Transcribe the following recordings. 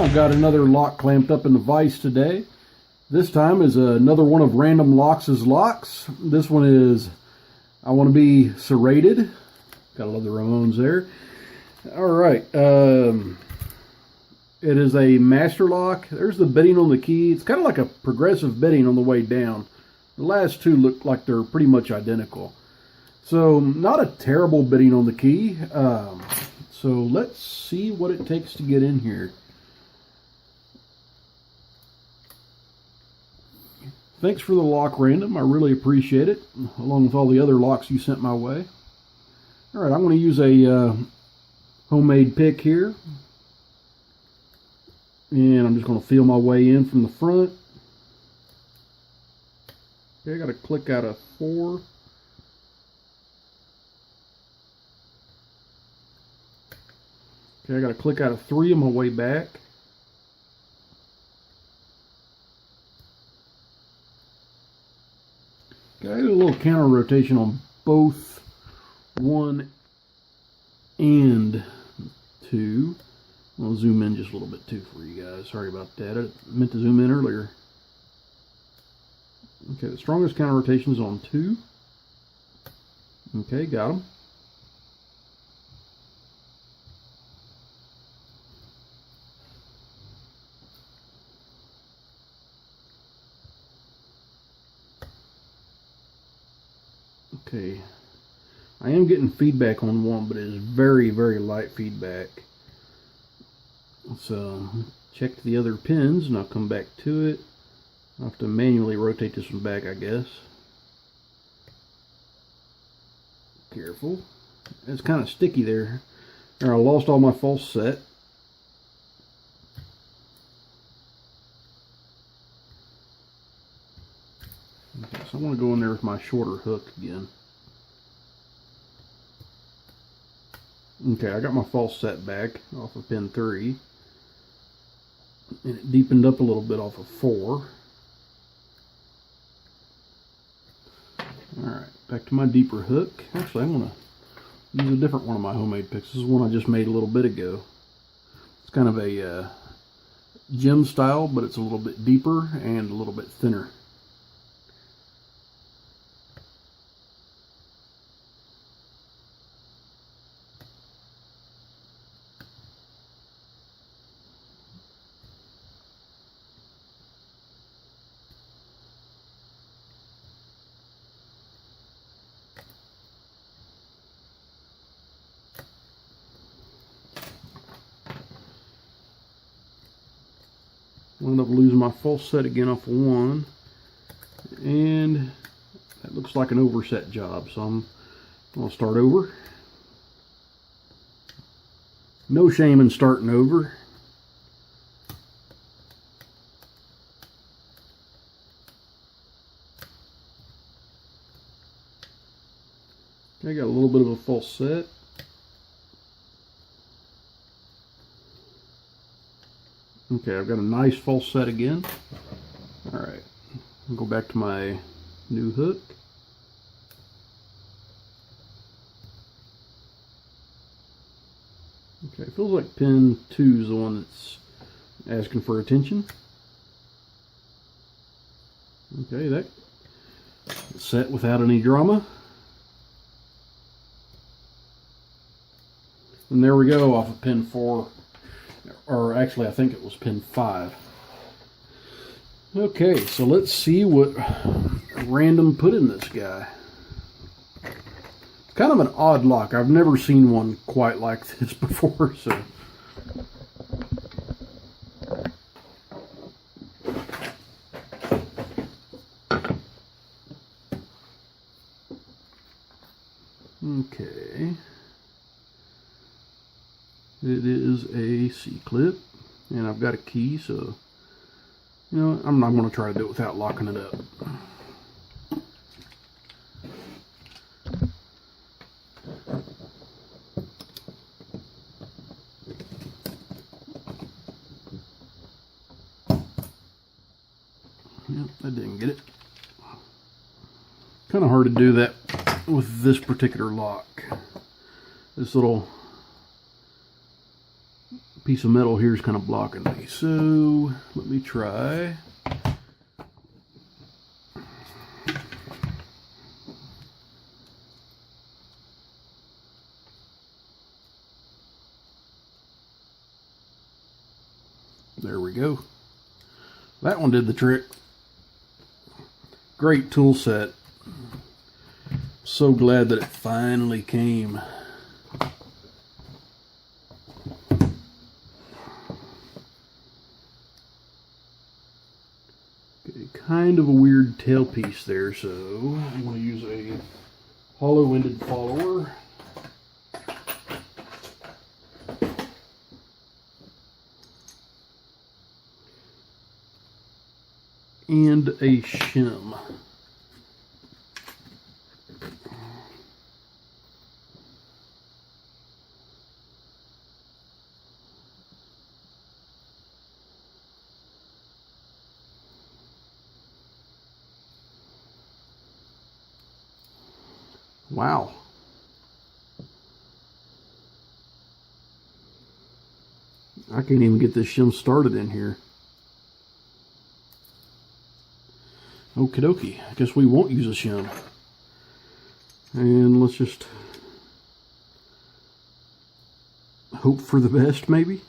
I've got another lock clamped up in the vise today. This time is another one of Random Locks' locks. This one is I Want to Be Serrated. Gotta love the Ramones there. Alright, it is a master lock. There's the bitting on the key. It's kind of like a progressive bitting on the way down. The last two look like they're pretty much identical. So, not a terrible bitting on the key. So, let's see what it takes to get in here. Thanks for the lock, Random. I really appreciate it, along with all the other locks you sent my way. Alright, I'm going to use a homemade pick here. And I'm just going to feel my way in from the front. Okay, I got to click out of 4. Okay, I got to click out of 3 on my way back. Okay, I did a little counter rotation on both 1 and 2. I'll zoom in just a little bit too for you guys. Sorry about that. I meant to zoom in earlier. Okay, the strongest counter rotation is on 2. Okay, got them. Okay, I am getting feedback on 1, but it is very, very light feedback. So, check the other pins and I'll come back to it. I'll have to manually rotate this one back, I guess. Careful. It's kind of sticky there. There, I lost all my false set. Okay, so I want to go in there with my shorter hook again. Okay, I got my false set back off of pin 3. And it deepened up a little bit off of 4. Alright, back to my deeper hook. Actually, I'm going to use a different one of my homemade picks. This is one I just made a little bit ago. It's kind of a gem style, but it's a little bit deeper and a little bit thinner. I ended up losing my false set again off of 1, and that looks like an overset job, so I'm going to start over. No shame in starting over. I got a little bit of a false set. Okay, I've got a nice false set again. Alright, I'll go back to my new hook. Okay, it feels like pin 2 is the one that's asking for attention. Okay, that's set without any drama. And there we go off of pin 4. Or actually, I think it was pin 5. Okay, so let's see what Random put in this guy. It's kind of an odd lock. I've never seen one quite like this before, so. Okay. It is a C-clip, and I've got a key, so, you know, I'm not going to try to do it without locking it up. Yep, I didn't get it. Kind of hard to do that with this particular lock. This little piece of metal here is kind of blocking me. So let me try. There we go. That one did the trick. Great tool set. So glad that it finally came. Okay, kind of a weird tailpiece there, so I'm going to use a hollow-ended follower. And a shim. Wow. I can't even get this shim started in here. Okie dokie. I guess we won't use a shim. And let's just hope for the best, maybe.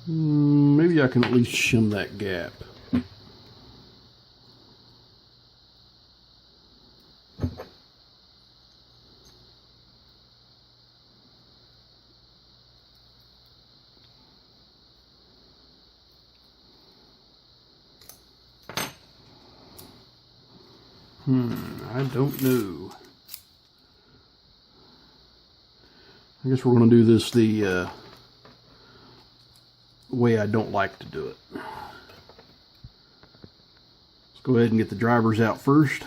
Maybe I can at least shim that gap. I don't know. I guess we're going to do this the way I don't like to do it. Let's go ahead and get the drivers out first.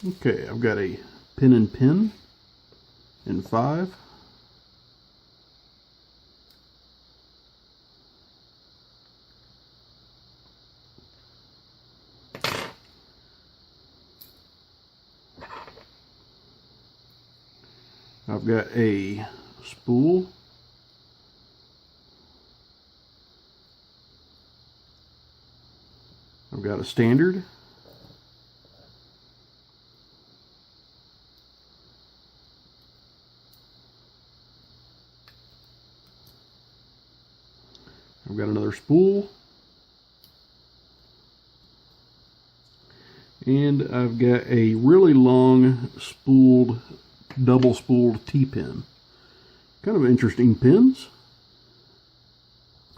Okay, I've got a pin and pin in 5. I've got a spool. I've got a standard. I've got another spool, and I've got a really long spooled, double spooled T-pin. Kind of interesting pins.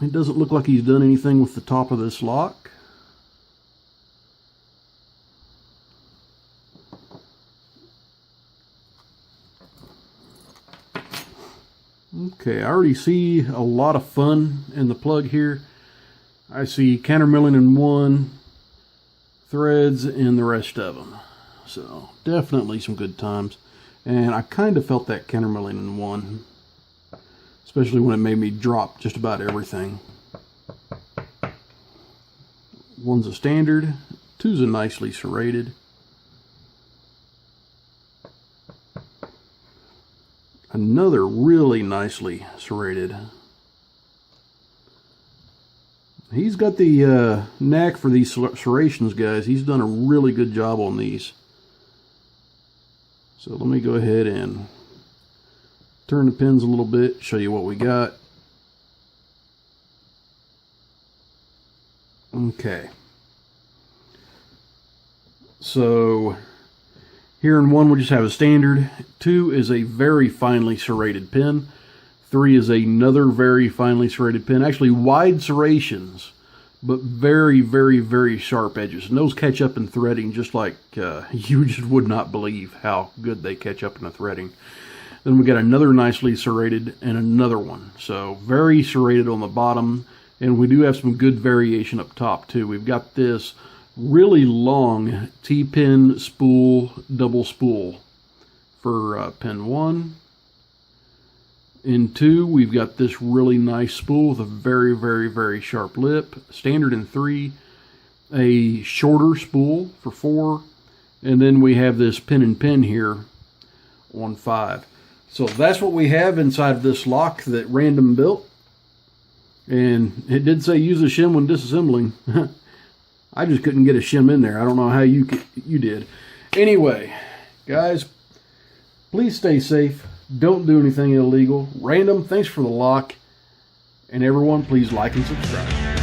It doesn't look like he's done anything with the top of this lock. Okay, I already see a lot of fun in the plug here. I see countermilling in 1, threads in the rest of them. So definitely some good times. And I kind of felt that countermilling in 1, especially when it made me drop just about everything. 1's a standard, 2's a nicely serrated. Another really nicely serrated. He's got the knack for these serrations, guys. He's done a really good job on these. So let me go ahead and turn the pins a little bit, show you what we got. Okay. So here in 1 we just have a standard. 2 is a very finely serrated pin. 3 is another very finely serrated pin. Actually wide serrations, but very, very, very sharp edges. And those catch up in threading just like you just would not believe how good they catch up in the threading. Then we got another nicely serrated and another one. So very serrated on the bottom. And we do have some good variation up top too. We've got this really long T-pin spool, double spool for pin 1. In 2, we've got this really nice spool with a very, very, very sharp lip. Standard in 3, a shorter spool for 4, and then we have this pin and pin here on 5. So that's what we have inside of this lock that Random built. And it did say use a shim when disassembling. I just couldn't get a shim in there. I don't know how you did. Anyway, guys, please stay safe. Don't do anything illegal. Random, thanks for the lock. And everyone, please like and subscribe.